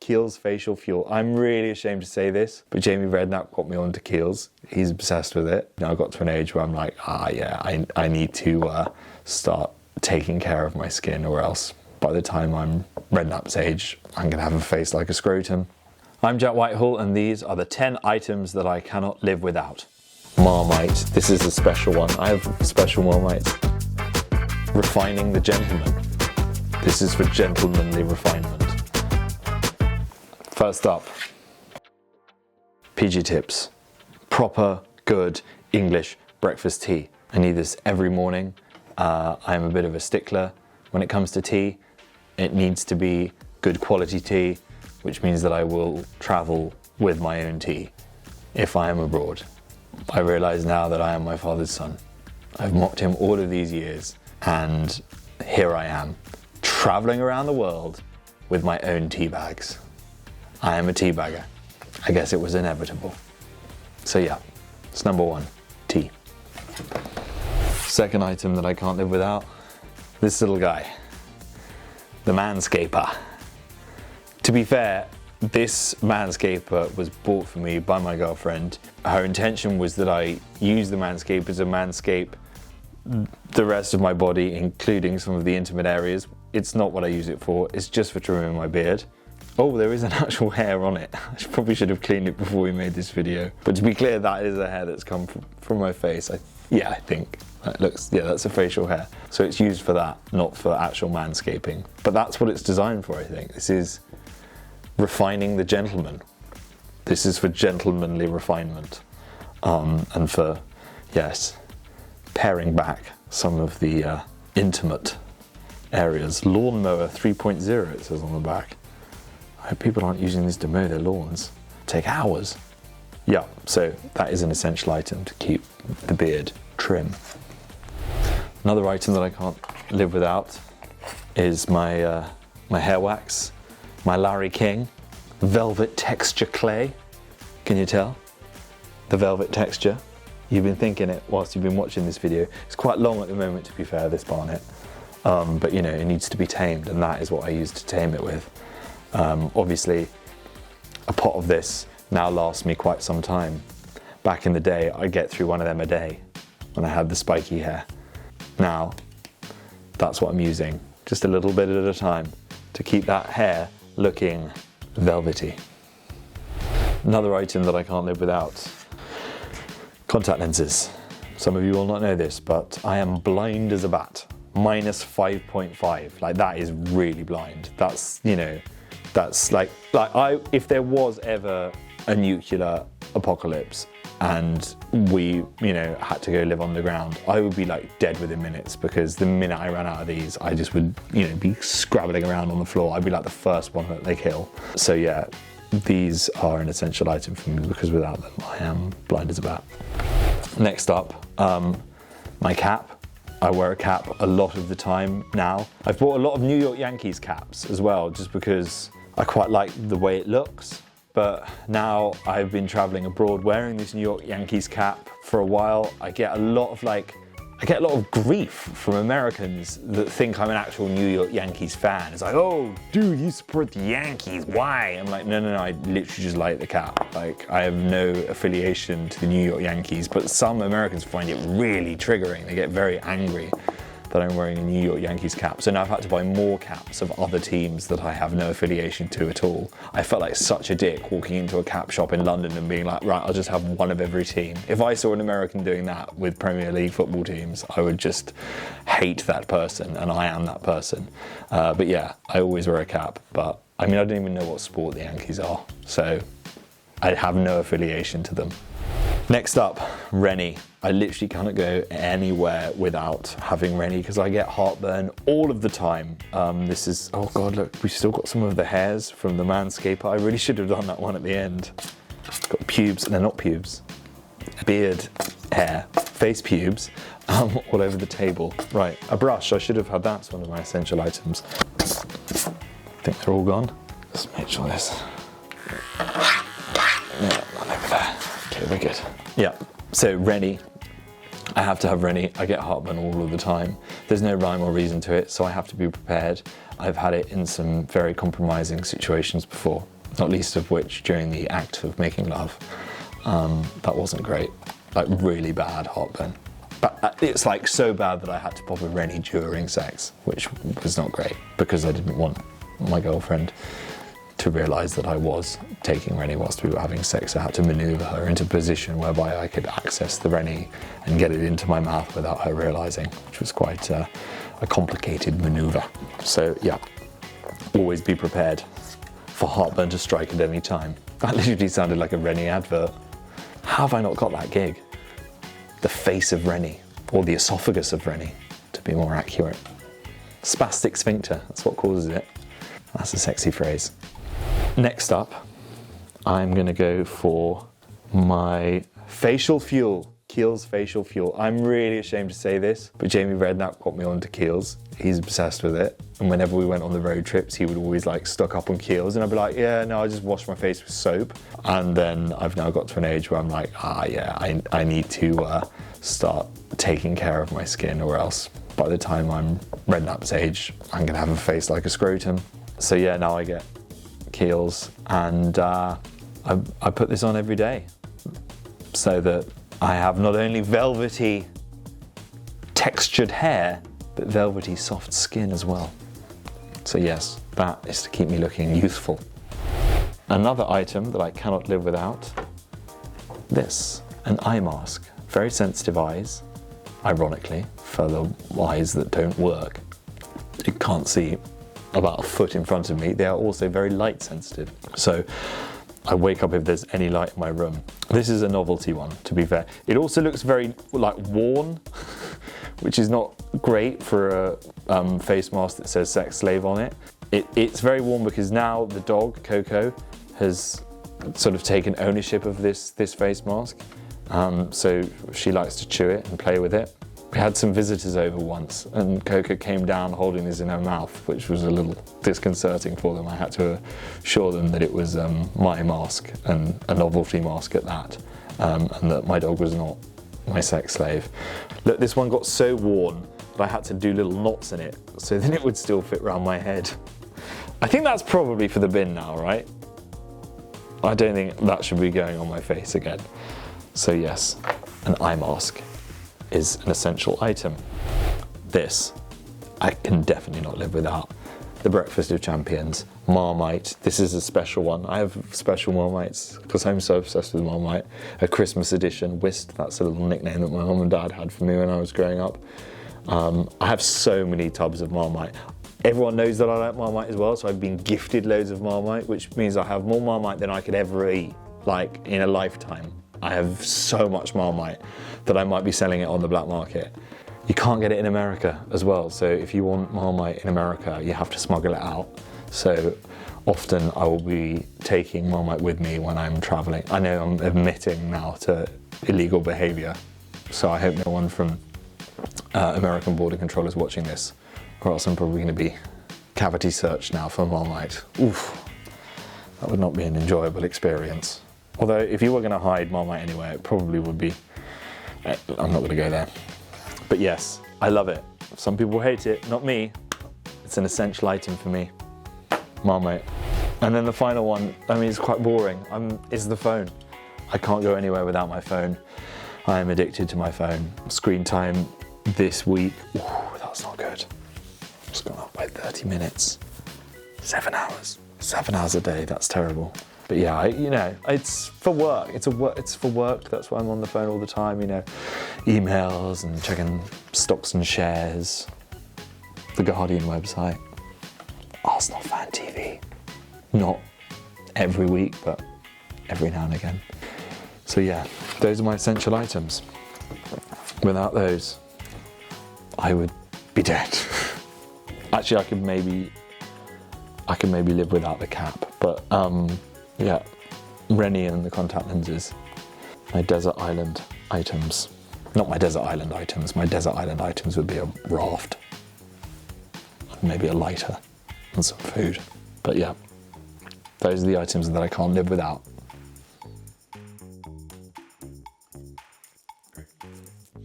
Kiehl's facial fuel. I'm really ashamed to say this, but Jamie Redknapp got me onto Kiehl's. He's obsessed with it. Now I got to an age where I'm like, I need to start taking care of my skin, or else by the time I'm Redknapp's age, I'm gonna have a face like a scrotum. I'm Jack Whitehall, and these are the 10 items that I cannot live without. Marmite, this is a special one. I have special Marmites. Refining the gentleman. This is for gentlemanly refinement. First up, PG tips. Proper, good English breakfast tea. I need this every morning. I'm a bit of a stickler when it comes to tea. It needs to be good quality tea, which means that I will travel with my own tea if I am abroad. I realise now that I am my father's son. I've mocked him all of these years, and here I am, travelling around the world with my own tea bags. I am a tea bagger. I guess it was inevitable. So yeah, it's number one, tea. Second item that I can't live without, this little guy, the Manscaper. To be fair, this Manscaper was bought for me by my girlfriend. Her intention was that I use the Manscaper to manscape the rest of my body, including some of the intimate areas. It's not what I use it for, it's just for trimming my beard. Oh, there is an actual hair on it. I probably should have cleaned it before we made this video. But to be clear, that is a hair that's come from my face. I think that looks, that's a facial hair. So it's used for that, not for actual manscaping. But that's what it's designed for, I think. This is refining the gentleman. This is for gentlemanly refinement. And for, yes, paring back some of the intimate areas. Lawnmower 3.0, it says on the back. I hope people aren't using this to mow their lawns. Take hours. Yeah, so that is an essential item to keep the beard trim. Another item that I can't live without is my my hair wax, my Larry King velvet texture clay. Can you tell? The velvet texture. You've been thinking it whilst you've been watching this video. It's quite long at the moment, to be fair, this barnet. But you know, it needs to be tamed, and that is what I use to tame it with. Obviously, a pot of this now lasts me quite some time. Back in the day, I'd get through one of them a day when I had the spiky hair. Now, that's what I'm using, just a little bit at a time to keep that hair looking velvety. Another item that I can't live without, contact lenses. Some of you will not know this, but I am blind as a bat. Minus 5.5, like that is really blind. That's, you know, that's like if there was ever a nuclear apocalypse and we, you know, had to go live underground, I would be like dead within minutes, because the minute I ran out of these, I just would, you know, be scrabbling around on the floor. I'd be like the first one that they kill. So yeah, these are an essential item for me, because without them, I am blind as a bat. Next up, my cap. I wear a cap a lot of the time now. I've bought a lot of New York Yankees caps as well, just because I quite like the way it looks. But now I've been traveling abroad wearing this New York Yankees cap for a while. I get a lot of grief from Americans that think I'm an actual New York Yankees fan. It's like, oh, dude, you support the Yankees, why? I'm like, no, I literally just like the cap. Like, I have no affiliation to the New York Yankees, but some Americans find it really triggering. They get very angry that I'm wearing a New York Yankees cap. So now I've had to buy more caps of other teams that I have no affiliation to at all. I felt like such a dick walking into a cap shop in London and being like, right, I'll just have one of every team. If I saw an American doing that with Premier League football teams, I would just hate that person, and I am that person. But yeah, I always wear a cap, but I mean, I don't even know what sport the Yankees are, so I have no affiliation to them. Next up, Rennie. I literally cannot go anywhere without having Rennie, because I get heartburn all of the time. This is, oh God, look, we've still got some of the hairs from the Manscaper. I really should have done that one at the end. Got pubes, and they're not pubes. Beard, hair, face pubes, all over the table. Right, a brush, I should have had that. It's one of my essential items. I think they're all gone. Just make sure this. Yeah, none over there. Okay, we're good. Yeah, so Rennie. I have to have Rennie. I get heartburn all of the time. There's no rhyme or reason to it, so I have to be prepared. I've had it in some very compromising situations before. not least of which during the act of making love. That wasn't great, like really bad heartburn. But it's like so bad that I had to pop a Rennie during sex, which was not great because I didn't want my girlfriend to realise that I was taking Rennie whilst we were having sex. I had to manoeuvre her into a position whereby I could access the Rennie and get it into my mouth without her realising, which was quite a complicated manoeuvre. So yeah, always be prepared for heartburn to strike at any time. That literally sounded like a Rennie advert. How have I not got that gig? The face of Rennie, or the esophagus of Rennie, to be more accurate. Spastic sphincter, that's what causes it. That's a sexy phrase. Next up, I'm gonna go for my facial fuel, Kiehl's facial fuel. I'm really ashamed to say this, but Jamie Redknapp got me onto Kiehl's. He's obsessed with it. And whenever we went on the road trips, he would always like stock up on Kiehl's, and I'd be like, yeah, no, I just wash my face with soap. And then I've now got to an age where I'm like, I need to start taking care of my skin, or else by the time I'm Redknapp's age, I'm gonna have a face like a scrotum. So yeah, now I get Kiehl's, and I put this on every day so that I have not only velvety textured hair, but velvety soft skin as well. So yes, that is to keep me looking youthful. Another item that I cannot live without, this, an eye mask. Very sensitive eyes, ironically, for the eyes that don't work. You can't see about a foot in front of me. They are also very light sensitive. So I wake up if there's any light in my room. This is a novelty one, to be fair. It also looks very like worn, which is not great for a face mask that says sex slave on it. It's very worn because now the dog, Coco, has sort of taken ownership of this face mask. So she likes to chew it and play with it. We had some visitors over once, and Coco came down holding this in her mouth, which was a little disconcerting for them. I had to assure them that it was my mask, and a novelty mask at that, and that my dog was not my sex slave. Look, this one got so worn that I had to do little knots in it, so then it would still fit around my head. I think that's probably for the bin now, right? I don't think that should be going on my face again. So yes, an eye mask is an essential item. This, I can definitely not live without. The Breakfast of Champions, Marmite. This is a special one. I have special Marmites because I'm so obsessed with Marmite. A Christmas edition, Whist, that's a little nickname that my mum and dad had for me when I was growing up. I have so many tubs of Marmite. Everyone knows that I like Marmite as well, so I've been gifted loads of Marmite, which means I have more Marmite than I could ever eat, like in a lifetime. I have so much Marmite that I might be selling it on the black market. You can't get it in America as well, so if you want Marmite in America, you have to smuggle it out. So often I will be taking Marmite with me when I'm traveling. I know I'm admitting now to illegal behavior, so I hope no one from American border control is watching this, or else I'm probably gonna be cavity searched now for Marmite. Oof, that would not be an enjoyable experience. Although if you were gonna hide Marmite anywhere, it probably would be, I'm not gonna go there. But yes, I love it. Some people hate it, not me. It's an essential item for me, Marmite. And then the final one, I mean, it's quite boring, is the phone. I can't go anywhere without my phone. I am addicted to my phone. Screen time this week, ooh, that's not good. It's gone up by 30 minutes. 7 hours. 7 hours a day, that's terrible. But yeah, you know, it's for work. It's for work. That's why I'm on the phone all the time. You know, emails and checking stocks and shares. The Guardian website. Arsenal Fan TV. Not every week, but every now and again. So yeah, those are my essential items. Without those, I would be dead. Actually, I could maybe live without the cap, but yeah, Rennie and the contact lenses. My desert island items. Not my desert island items. My desert island items would be a raft. Maybe a lighter and some food. But yeah, those are the items that I can't live without.